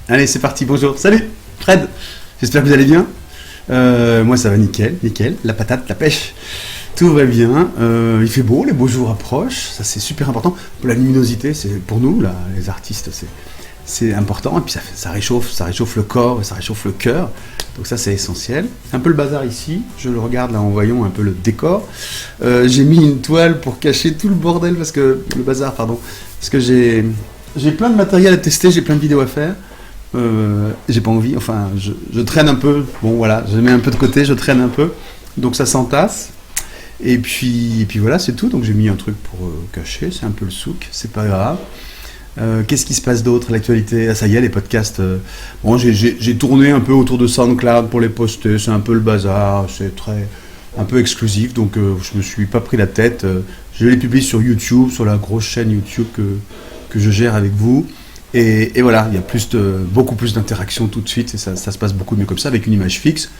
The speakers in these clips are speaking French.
Allez, c'est parti, bonjour. Salut, Fred. J'espère que vous allez bien. Moi, ça va nickel, nickel. La patate, la pêche, tout va bien. Il fait beau, les beaux jours approchent. Ça, c'est super important. La luminosité, c'est pour nous, là, les artistes, c'est important. Et puis, ça réchauffe le corps, ça réchauffe le cœur. Donc ça, c'est essentiel. Un peu le bazar ici. Je le regarde là en voyant un peu le décor. J'ai mis une toile pour cacher tout le bordel parce que j'ai plein de matériel à tester, j'ai plein de vidéos à faire. J'ai pas envie, enfin je traîne un peu, bon voilà, je mets un peu de côté, je traîne un peu, donc ça s'entasse, et puis voilà, c'est tout. Donc j'ai mis un truc pour cacher, c'est un peu le souk, c'est pas grave. Qu'est-ce qui se passe d'autre à l'actualité? Ah, ça y est, les podcasts, bon, j'ai tourné un peu autour de SoundCloud pour les poster, c'est un peu le bazar, c'est un peu exclusif, donc je me suis pas pris la tête. Je les publie sur YouTube, sur la grosse chaîne YouTube que je gère avec vous. Et voilà, il y a beaucoup plus d'interaction tout de suite, et ça se passe beaucoup mieux comme ça, avec une image fixe,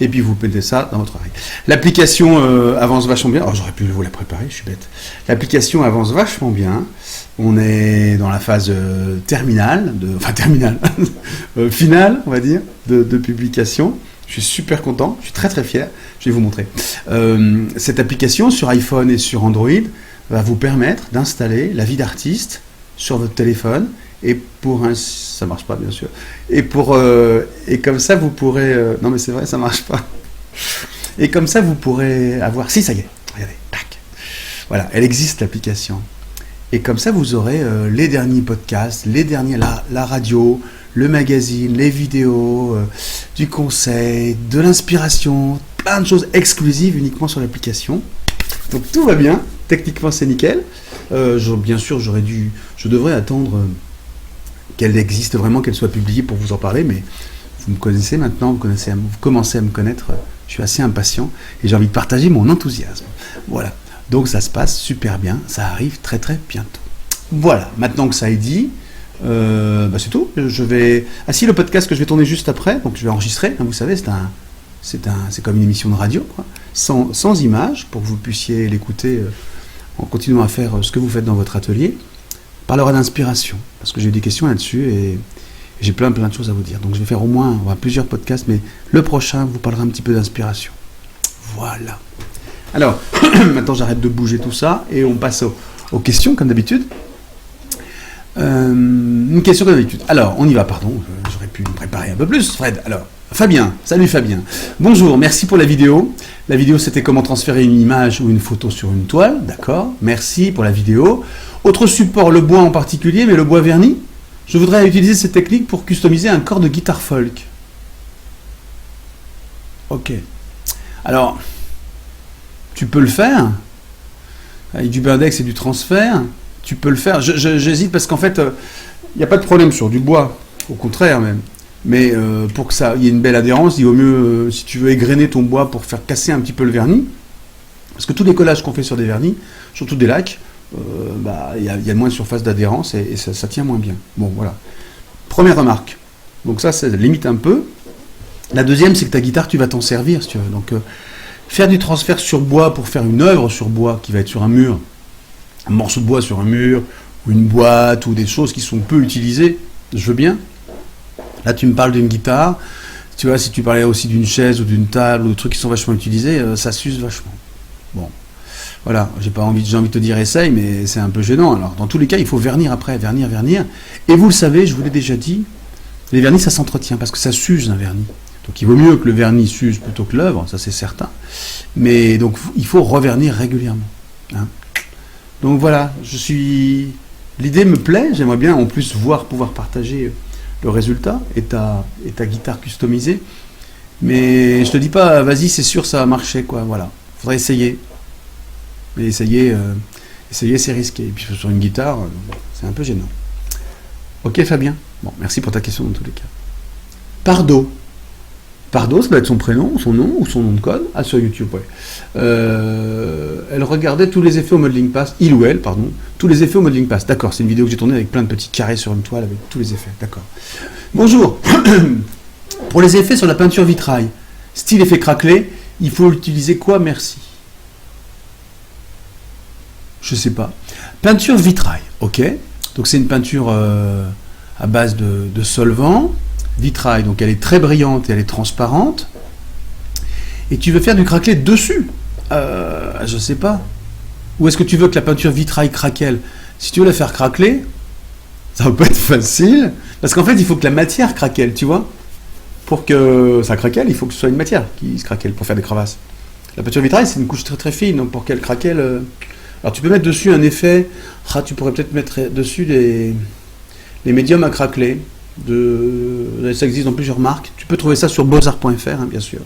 et puis vous mettez ça dans votre oreille. L'application avance vachement bien. Oh, j'aurais pu vous la préparer, je suis bête. L'application avance vachement bien. On est dans la phase finale, on va dire, de publication. Je suis super content, je suis très très fier. Je vais vous montrer. Cette application sur iPhone et sur Android va vous permettre d'installer la vie d'artiste sur votre téléphone. Et ça marche pas bien sûr. Et comme ça vous pourrez non mais c'est vrai, ça marche pas. Et comme ça vous pourrez avoir, si ça y est, regardez, tac. Voilà, elle existe l'application. Et comme ça vous aurez les derniers podcasts, la radio, le magazine, les vidéos, du conseil, de l'inspiration, plein de choses exclusives uniquement sur l'application. Donc tout va bien, techniquement c'est nickel. Bien sûr je devrais attendre qu'elle existe vraiment, qu'elle soit publiée pour vous en parler, mais vous me connaissez maintenant, vous commencez à me connaître, je suis assez impatient et j'ai envie de partager mon enthousiasme. Voilà, donc ça se passe super bien, ça arrive très très bientôt. Voilà, maintenant que ça est dit, c'est tout. Si, le podcast que je vais tourner juste après, donc je vais enregistrer, hein, vous savez, c'est comme une émission de radio, quoi, sans images, pour que vous puissiez l'écouter en continuant à faire ce que vous faites dans votre atelier. Parlera d'inspiration, parce que j'ai des questions là-dessus et j'ai plein de choses à vous dire. Donc je vais faire plusieurs podcasts, mais le prochain vous parlera un petit peu d'inspiration. Voilà. Alors, maintenant j'arrête de bouger tout ça et on passe aux questions comme d'habitude. Une question comme d'habitude. Alors, on y va, pardon, j'aurais pu me préparer un peu plus, Fred. Alors, Fabien, salut Fabien. Bonjour, merci pour la vidéo. La vidéo, c'était comment transférer une image ou une photo sur une toile, d'accord. Merci pour la vidéo. Autre support, le bois en particulier, mais le bois verni. Je voudrais utiliser cette technique pour customiser un corps de guitare folk. Ok. Alors, tu peux le faire. Avec du bindex et du transfert, tu peux le faire. J'hésite parce qu'en fait, il n'y a pas de problème sur du bois. Au contraire même. Mais pour que ça y ait une belle adhérence, il vaut mieux, si tu veux égrener ton bois pour faire casser un petit peu le vernis, parce que tous les collages qu'on fait sur des vernis, surtout des lacs, il y a moins de surface d'adhérence et ça tient moins bien. Bon, voilà. Première remarque. Donc ça limite un peu. La deuxième, c'est que ta guitare, tu vas t'en servir, si tu veux. Donc, faire du transfert sur bois pour faire une œuvre sur bois qui va être sur un mur, un morceau de bois sur un mur, ou une boîte, ou des choses qui sont peu utilisées, je veux bien. Là, tu me parles d'une guitare. Tu vois, si tu parlais aussi d'une chaise ou d'une table ou de trucs qui sont vachement utilisés, ça s'use vachement. Bon. Voilà, j'ai envie de te dire essaye, mais c'est un peu gênant. Alors, dans tous les cas, il faut vernir après, vernir. Et vous le savez, je vous l'ai déjà dit, les vernis, ça s'entretient, parce que ça s'use un vernis. Donc, il vaut mieux que le vernis s'use plutôt que l'œuvre, ça c'est certain. Mais donc, il faut revernir régulièrement. Hein. Donc voilà, l'idée me plaît, j'aimerais bien en plus pouvoir partager le résultat et ta guitare customisée. Mais je te dis pas, vas-y, c'est sûr, ça va marcher, quoi. Voilà, faudrait essayer. Mais essayer, c'est risqué. Et puis sur une guitare, c'est un peu gênant. Ok, Fabien. Bon, merci pour ta question dans tous les cas. Pardo, ça doit être son prénom, son nom ou son nom de code. Ah, sur YouTube, ouais. Elle regardait tous les effets au Modeling Pass. Il ou elle, pardon. Tous les effets au Modeling Pass. D'accord, c'est une vidéo que j'ai tournée avec plein de petits carrés sur une toile avec tous les effets. D'accord. Bonjour. Pour les effets sur la peinture vitrail, style effet craquelé, il faut utiliser quoi? Merci. Je sais pas. Peinture vitrail, ok. Donc c'est une peinture à base de solvant, vitrail, donc elle est très brillante et elle est transparente, et tu veux faire du craquelé dessus. Je sais pas. Ou est-ce que tu veux que la peinture vitrail craquelle? Si tu veux la faire craqueler, ça va pas être facile, parce qu'en fait, il faut que la matière craquelle, tu vois. Pour que ça craquelle, il faut que ce soit une matière qui se craquelle pour faire des crevasses. La peinture vitrail, c'est une couche très très fine, donc pour qu'elle craquelle... Alors tu peux mettre dessus un effet... tu pourrais peut-être mettre dessus les médiums à craqueler. Ça existe dans plusieurs marques. Tu peux trouver ça sur beaux-arts.fr, bien sûr.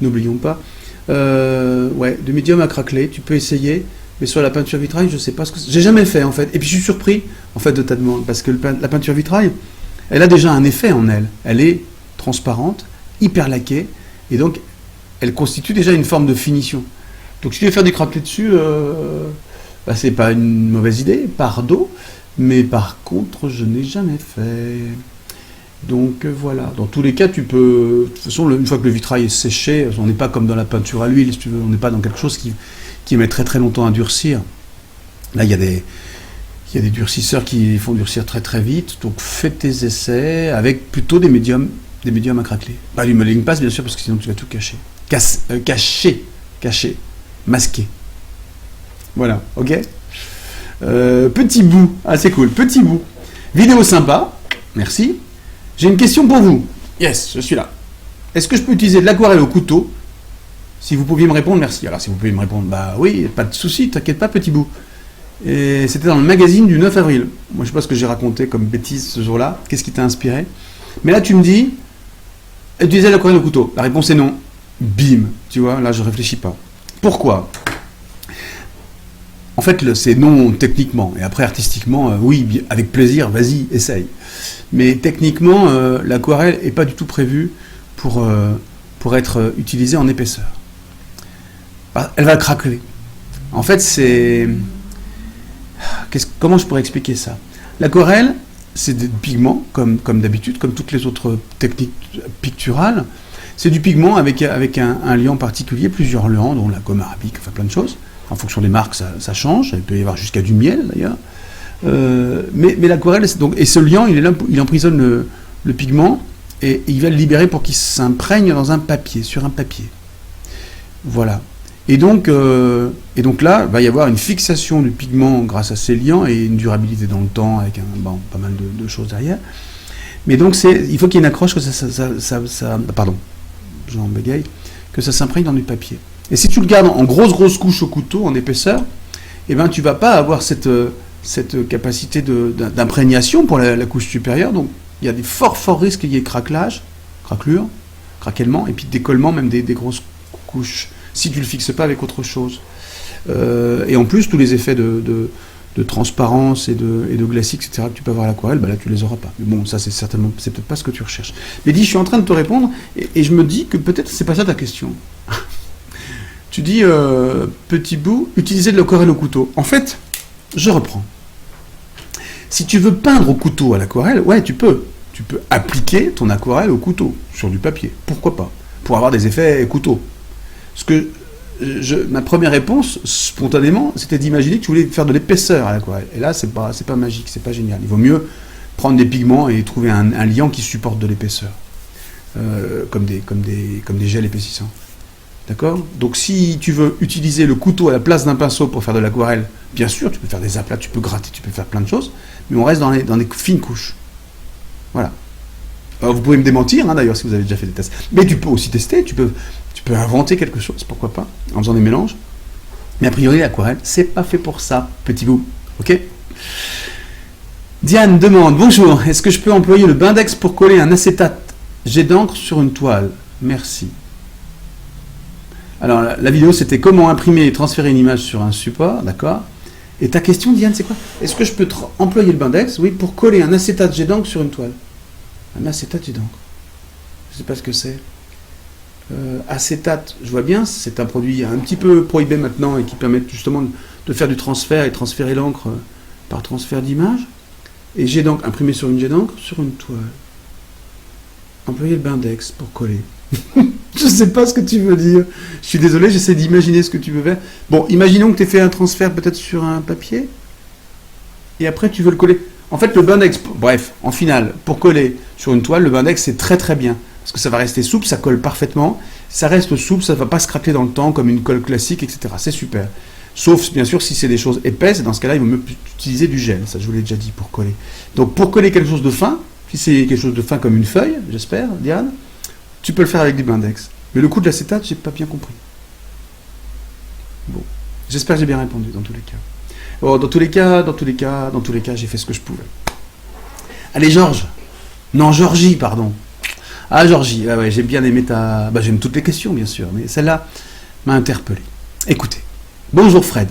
N'oublions pas. De médiums à craqueler, tu peux essayer. Mais sur la peinture vitrail, je sais pas ce que c'est. J'ai jamais fait, en fait. Et puis je suis surpris, en fait, de ta demande. Parce que la peinture vitrail, elle a déjà un effet en elle. Elle est transparente, hyper laquée. Et donc, elle constitue déjà une forme de finition. Donc si tu veux faire du craquelé dessus, c'est pas une mauvaise idée, pardon. Mais par contre, je n'ai jamais fait. Donc voilà. Dans tous les cas, tu peux... De toute façon, une fois que le vitrail est séché, on n'est pas comme dans la peinture à l'huile, si tu veux. On n'est pas dans quelque chose qui met très très longtemps à durcir. Là, il y a des durcisseurs qui font durcir très très vite. Donc fais tes essais avec plutôt des médiums à craqueler. Pas du mulling pass, bien sûr, parce que sinon tu vas tout cacher. Cacher. Masqué. Voilà, ok. Petit bout. Ah, c'est cool. Petit bout. Vidéo sympa. Merci. J'ai une question pour vous. Yes, je suis là. Est-ce que je peux utiliser de l'aquarelle au couteau? Si vous pouviez me répondre, merci. Alors, si vous pouvez me répondre, bah oui, pas de souci, t'inquiète pas, petit bout. Et c'était dans le magazine du 9 avril. Moi, je sais pas ce que j'ai raconté comme bêtise ce jour-là. Qu'est-ce qui t'a inspiré? Mais là, tu me dis, utiliser l'aquarelle au couteau. La réponse est non. Bim. Tu vois, là, je réfléchis pas. Pourquoi? En fait, c'est non techniquement. Et après, artistiquement, oui, avec plaisir, vas-y, essaye. Mais techniquement, l'aquarelle n'est pas du tout prévue pour être utilisée en épaisseur. Elle va craquer. En fait, comment je pourrais expliquer ça? L'aquarelle, c'est des pigments, comme d'habitude, comme toutes les autres techniques picturales. C'est du pigment avec un liant particulier, plusieurs liants, dont la gomme arabique, enfin plein de choses. En fonction des marques, ça change. Il peut y avoir jusqu'à du miel, d'ailleurs. Mais l'aquarelle, et ce liant, il emprisonne le pigment et il va le libérer pour qu'il s'imprègne dans un papier, sur un papier. Voilà. Et donc là, il va y avoir une fixation du pigment grâce à ces liants et une durabilité dans le temps avec pas mal de choses derrière. Mais donc, il faut qu'il y ait une accroche que j'en bégaye, que ça s'imprègne dans du papier. Et si tu le gardes en grosse couche au couteau, en épaisseur, eh ben, tu ne vas pas avoir cette capacité d'imprégnation pour la couche supérieure. Donc, il y a des forts risques qu'il y ait craquelure, craquellement, et puis décollement même des grosses couches, si tu ne le fixes pas avec autre chose. Et en plus, tous les effets de transparence et de glacis, etc., que tu peux avoir à l'aquarelle, là, tu les auras pas. Mais bon, ça, c'est peut-être pas ce que tu recherches. Mais dis, je suis en train de te répondre, et je me dis que peut-être c'est pas ça ta question. Tu dis, petit bout, utiliser de l'aquarelle au couteau. En fait, je reprends. Si tu veux peindre au couteau à l'aquarelle, ouais, tu peux. Tu peux appliquer ton aquarelle au couteau, sur du papier. Pourquoi pas? Pour avoir des effets couteau. Ma première réponse, spontanément, c'était d'imaginer que tu voulais faire de l'épaisseur à l'aquarelle. Et là, c'est pas magique, c'est pas génial. Il vaut mieux prendre des pigments et trouver un liant qui supporte de l'épaisseur. Comme des gels épaississants. D'accord? Donc si tu veux utiliser le couteau à la place d'un pinceau pour faire de l'aquarelle, bien sûr, tu peux faire des aplats, tu peux gratter, tu peux faire plein de choses, mais on reste dans des fines couches. Voilà. Alors vous pouvez me démentir, d'ailleurs, si vous avez déjà fait des tests. Mais tu peux aussi tester, tu peux inventer quelque chose, pourquoi pas, en faisant des mélanges. Mais a priori, l'aquarelle, c'est pas fait pour ça, petit bout. Ok? Diane demande, bonjour, est-ce que je peux employer le Bindex pour coller un acétate jet d'encre sur une toile? Merci. Alors, la vidéo, c'était comment imprimer et transférer une image sur un support, d'accord? Et ta question, Diane, c'est quoi? Est-ce que je peux employer le Bindex, oui, pour coller un acétate jet d'encre sur une toile? Un acétate jet d'encre. Je ne sais pas ce que c'est. Acétate, je vois bien, c'est un produit un petit peu prohibé maintenant et qui permet justement de faire du transfert et transférer l'encre par transfert d'image. Et jet d'encre, imprimé sur une jet d'encre sur une toile. Employer le Bindex pour coller. Je ne sais pas ce que tu veux dire. Je suis désolé, j'essaie d'imaginer ce que tu veux faire. Bon, imaginons que tu aies fait un transfert peut-être sur un papier. Et après, tu veux le coller. En fait, le Bindex, bref, en finale, pour coller sur une toile, le Bindex c'est très très bien. Parce que ça va rester souple, ça colle parfaitement. Ça reste souple, ça ne va pas se craquer dans le temps comme une colle classique, etc. C'est super. Sauf, bien sûr, si c'est des choses épaisses, dans ce cas-là, il vaut mieux utiliser du gel. Ça, je vous l'ai déjà dit, pour coller. Donc, pour coller quelque chose de fin, si c'est quelque chose de fin comme une feuille, j'espère, Diane, tu peux le faire avec du Bindex. Mais le coup de l'acétate, j'ai pas bien compris. Bon. J'espère que j'ai bien répondu, dans tous les cas. Bon, dans tous les cas, j'ai fait ce que je pouvais. Allez, Georges. Non, Georgie, pardon. Ah, Georgie, ah ouais, j'ai bien aimé ta... Bah, j'aime toutes les questions, bien sûr, mais celle-là m'a interpellé. Écoutez. Bonjour Fred.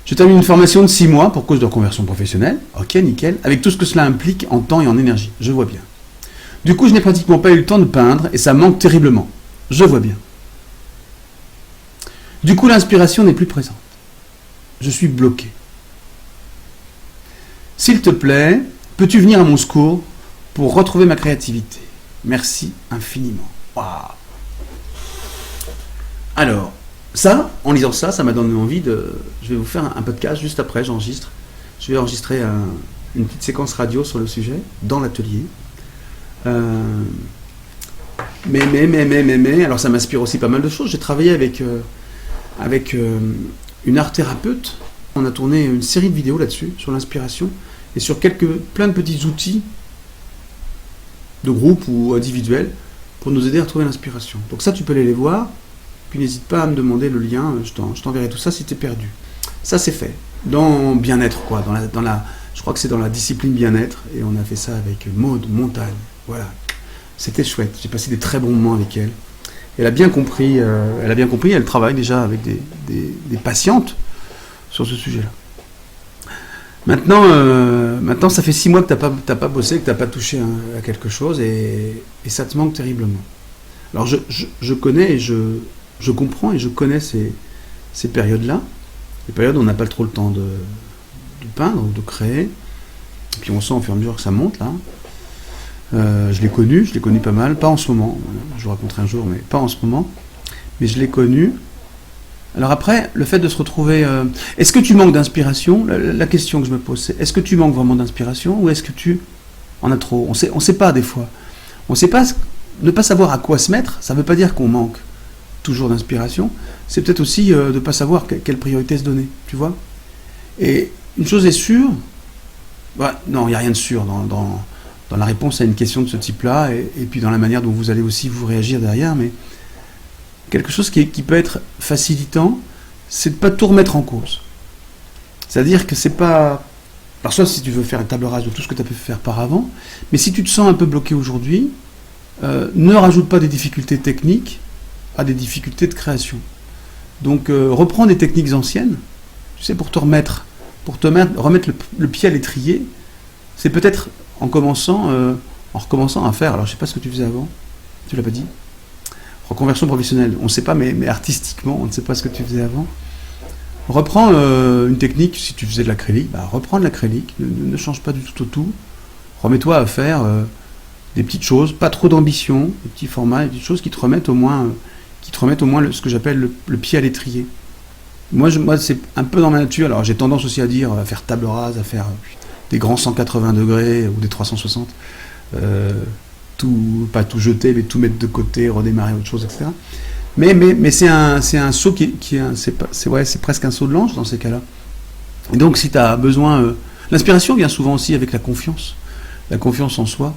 Je termine une formation de 6 mois pour cause de reconversion professionnelle. Ok, nickel. Avec tout ce que cela implique en temps et en énergie. Je vois bien. Du coup, je n'ai pratiquement pas eu le temps de peindre et ça manque terriblement. Je vois bien. Du coup, l'inspiration n'est plus présente. Je suis bloqué. S'il te plaît, peux-tu venir à mon secours pour retrouver ma créativité? Merci infiniment. Waouh. Alors, ça, en lisant ça, ça m'a donné envie de... Je vais vous faire un podcast juste après, j'enregistre. Je vais enregistrer une petite séquence radio sur le sujet, dans l'atelier. Mais, alors ça m'inspire aussi pas mal de choses. J'ai travaillé avec une art thérapeute. On a tourné une série de vidéos là-dessus, sur l'inspiration, et sur plein de petits outils de groupe ou individuels pour nous aider à retrouver l'inspiration. Donc ça, tu peux aller les voir. Puis n'hésite pas à me demander le lien, je t'enverrai tout ça si tu es perdu. Ça, c'est fait. Dans bien-être, quoi. Je crois que c'est dans la discipline bien-être. Et on a fait ça avec Maude Montagne. Voilà. C'était chouette. J'ai passé des très bons moments avec elle. Elle a bien compris. Elle travaille déjà avec des patientes sur ce sujet-là. Maintenant, ça fait 6 mois que t'as pas bossé, que t'as pas touché à quelque chose. Et ça te manque terriblement. Alors, je connais et je comprends et je connais ces périodes-là, les périodes où on n'a pas trop le temps de peindre ou de créer, et puis on sent au fur et à mesure que ça monte, là. Je l'ai connu pas mal, pas en ce moment, je vous raconterai un jour, mais pas en ce moment, mais je l'ai connu. Alors après, le fait de se retrouver... est-ce que tu manques d'inspiration? La question que je me pose, c'est, est-ce que tu manques vraiment d'inspiration, ou est-ce que tu en as trop? On sait pas des fois. On sait pas, ne pas savoir à quoi se mettre, ça ne veut pas dire qu'on manque toujours d'inspiration, c'est peut-être aussi de ne pas savoir quelle priorité se donner, tu vois. Et une chose est sûre, non, il n'y a rien de sûr dans la réponse à une question de ce type-là, et puis dans la manière dont vous allez aussi vous réagir derrière, mais quelque chose qui peut être facilitant, c'est de ne pas tout remettre en cause. C'est-à-dire que c'est pas... Alors soit si tu veux faire une table rase de tout ce que tu as pu faire par avant, mais si tu te sens un peu bloqué aujourd'hui, ne rajoute pas des difficultés techniques à des difficultés de création. Donc reprends des techniques anciennes, tu sais, pour te remettre le pied à l'étrier. C'est peut-être en recommençant à faire, alors je sais pas ce que tu faisais avant, tu l'as pas dit, reconversion professionnelle, on ne sait pas, mais artistiquement, on ne sait pas ce que tu faisais avant. Reprends une technique, si tu faisais de l'acrylique, reprends de l'acrylique, ne change pas du tout au tout, remets-toi à faire des petites choses, pas trop d'ambition, des petits formats, des petites choses qui te remettent au moins ce que j'appelle le pied à l'étrier. Moi, c'est un peu dans ma nature. Alors, j'ai tendance aussi à faire table rase, à faire des grands 180 degrés ou des 360. Pas tout jeter, mais tout mettre de côté, redémarrer autre chose, etc. Mais c'est un saut c'est presque un saut de l'ange dans ces cas-là. Et donc, si tu as besoin... l'inspiration vient souvent aussi avec la confiance en soi.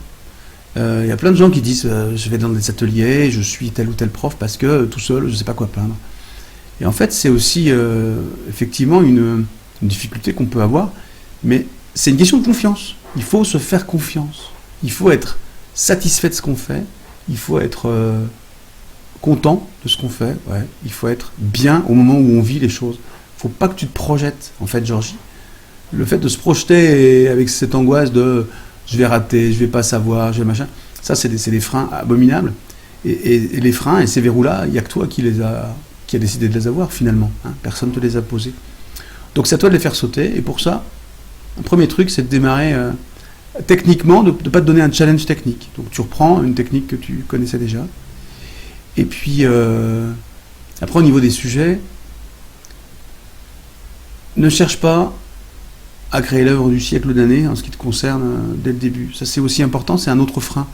Il y a plein de gens qui disent je vais dans des ateliers, je suis tel ou tel prof parce que tout seul, je ne sais pas quoi peindre. Et en fait, c'est aussi effectivement une difficulté qu'on peut avoir, mais c'est une question de confiance. Il faut se faire confiance. Il faut être satisfait de ce qu'on fait. Il faut être content de ce qu'on fait. Ouais. Il faut être bien au moment où on vit les choses. Il ne faut pas que tu te projettes, en fait, Georgie. Le fait de se projeter avec cette angoisse de je vais rater, je vais pas savoir, je vais machin, ça c'est des freins abominables. Et les freins et ces verrous-là, il n'y a que toi qui a décidé de les avoir finalement. Hein. Personne ne te les a posés. Donc c'est à toi de les faire sauter. Et pour ça, un premier truc, c'est de démarrer techniquement, de ne pas te donner un challenge technique. Donc tu reprends une technique que tu connaissais déjà. Et puis, après au niveau des sujets, ne cherche pas à créer l'œuvre du siècle d'années en ce qui te concerne dès le début. Ça, c'est aussi important, c'est un autre frein.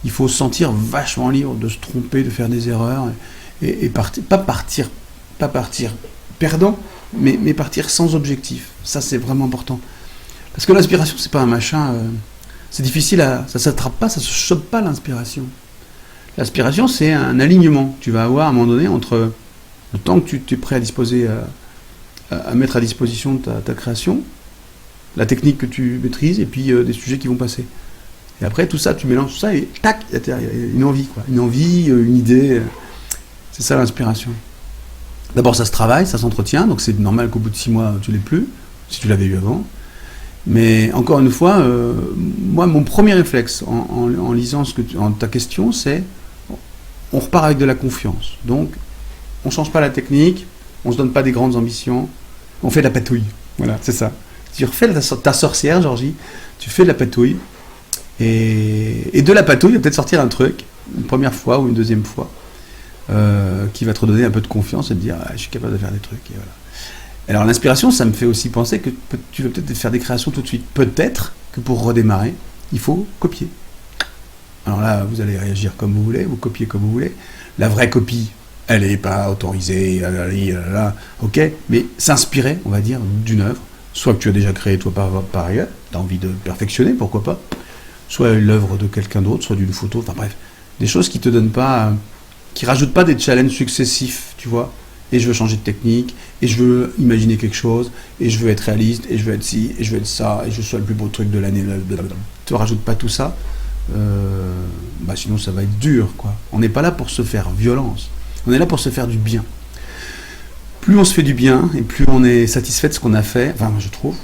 Il faut se sentir vachement libre de se tromper, de faire des erreurs, et pas partir perdant, mais partir sans objectif. Ça, c'est vraiment important. Parce que l'inspiration, c'est pas un machin... c'est difficile ça s'attrape pas, ça se chope pas l'inspiration. L'inspiration, c'est un alignement que tu vas avoir à un moment donné entre le temps que tu es prêt à disposer, à mettre à disposition ta création, la technique que tu maîtrises, et puis des sujets qui vont passer. Et après, tout ça, tu mélanges tout ça, et tac, il y a une envie, quoi. Une envie, une idée. C'est ça l'inspiration. D'abord, ça se travaille, ça s'entretient, donc c'est normal qu'au bout de 6 mois, tu l'aies plus, si tu l'avais eu avant. Mais encore une fois, moi, mon premier réflexe en lisant ta question, c'est on repart avec de la confiance. Donc, on ne change pas la technique, on ne se donne pas des grandes ambitions, on fait de la patouille. Voilà, c'est ça. Tu refais ta sorcière, Georgie, tu fais de la patouille, et de la patouille, il va peut-être sortir un truc, une première fois ou une deuxième fois, qui va te redonner un peu de confiance et te dire je suis capable de faire des trucs. Et voilà. Alors l'inspiration, ça me fait aussi penser que tu vas peut-être faire des créations tout de suite. Peut-être que pour redémarrer, il faut copier. Alors là, vous allez réagir comme vous voulez, vous copiez comme vous voulez. La vraie copie, elle n'est pas autorisée, ok, mais s'inspirer, on va dire, d'une œuvre, soit que tu as déjà créée toi par ailleurs, tu as envie de perfectionner, pourquoi pas, soit l'œuvre de quelqu'un d'autre, soit d'une photo, enfin bref, des choses qui te donnent pas, qui rajoutent pas des challenges successifs, tu vois. Et je veux changer de technique, et je veux imaginer quelque chose, et je veux être réaliste, et je veux être ci, et je veux être ça, et je veux le plus beau truc de l'année. Tu ne rajoutes pas tout ça, sinon ça va être dur, quoi. On n'est pas là pour se faire violence, on est là pour se faire du bien. Plus on se fait du bien, et plus on est satisfait de ce qu'on a fait, enfin moi je trouve,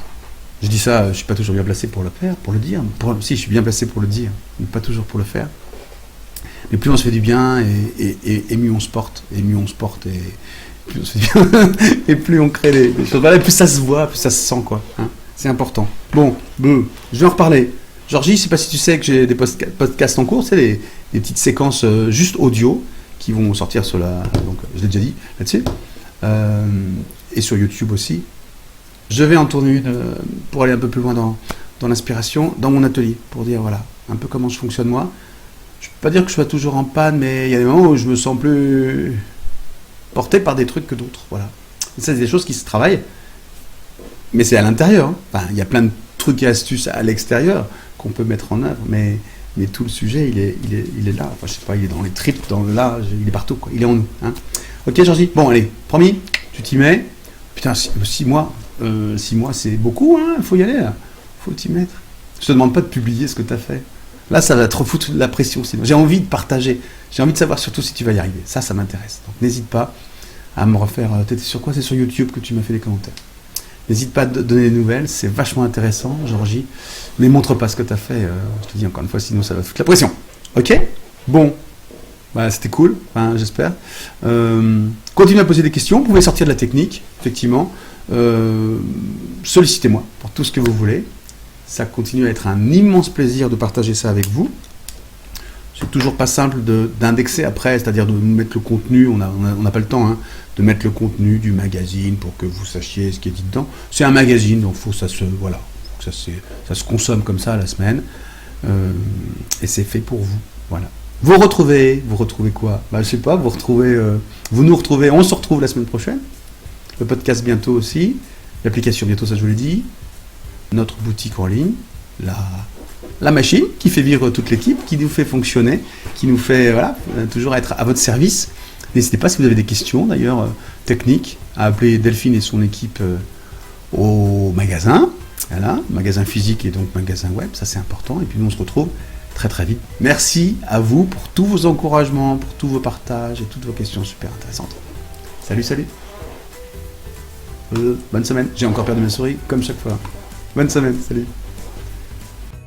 je dis ça, je ne suis pas toujours bien placé pour le faire, pour le dire, si je suis bien placé pour le dire, mais pas toujours pour le faire. Mais plus on se fait du bien, et mieux on se porte, et plus on se fait bien, et plus on crée des choses. Voilà, plus ça se voit, plus ça se sent, quoi. Hein, c'est important. Bon, je vais en reparler. Georgie, je ne sais pas si tu sais que j'ai des podcasts en cours, c'est des petites séquences juste audio qui vont sortir sur donc je l'ai déjà dit là-dessus, et sur YouTube aussi. Je vais en tourner une pour aller un peu plus loin dans l'inspiration, dans mon atelier, pour dire voilà, un peu comment je fonctionne moi. Je ne peux pas dire que je sois toujours en panne, mais il y a des moments où je me sens plus porté par des trucs que d'autres. Voilà. Et ça, c'est des choses qui se travaillent, mais c'est à l'intérieur. Hein. Enfin, il y a plein de trucs et astuces à l'extérieur qu'on peut mettre en œuvre, mais tout le sujet, il est là. Enfin, je sais pas, il est dans les tripes, il est partout, quoi. Il est en nous. Hein. Ok, Georgie. Bon, allez, promis, tu t'y mets. Putain, 6 mois, 6 mois, c'est beaucoup, hein. Il faut y aller, là. Faut t'y mettre. Je te demande pas de publier ce que tu as fait. Là, ça va te refoutre de la pression. Sinon. J'ai envie de partager. J'ai envie de savoir surtout si tu vas y arriver. Ça m'intéresse. Donc, n'hésite pas à me refaire. T'étais sur quoi? C'est sur YouTube que tu m'as fait les commentaires. N'hésite pas à donner des nouvelles. C'est vachement intéressant, Georgie. Mais montre pas ce que tu as fait. Je te dis encore une fois, sinon ça va foutre la pression. Ok? Bon. C'était cool. Enfin, j'espère. Continuez à poser des questions. Vous pouvez sortir de la technique, effectivement. Sollicitez-moi pour tout ce que vous voulez. Ça continue à être un immense plaisir de partager ça avec vous. C'est toujours pas simple d'indexer après, c'est-à-dire de mettre le contenu, on n'a pas le temps, hein, de mettre le contenu du magazine pour que vous sachiez ce qui est dit dedans. C'est un magazine, donc ça se consomme comme ça à la semaine, et c'est fait pour vous. Voilà. Vous retrouvez quoi? Je sais pas, vous nous retrouvez, on se retrouve la semaine prochaine. Le podcast bientôt aussi, l'application bientôt, ça je vous l'ai dit. Notre boutique en ligne, la machine qui fait vivre toute l'équipe, qui nous fait fonctionner, qui nous fait toujours être à votre service. N'hésitez pas, si vous avez des questions d'ailleurs techniques, à appeler Delphine et son équipe au magasin, magasin physique et donc magasin web, ça c'est important. Et puis nous on se retrouve très très vite. Merci à vous pour tous vos encouragements, pour tous vos partages et toutes vos questions super intéressantes. Salut. Bonne semaine. J'ai encore perdu ma souris, comme chaque fois. Bonne semaine, salut.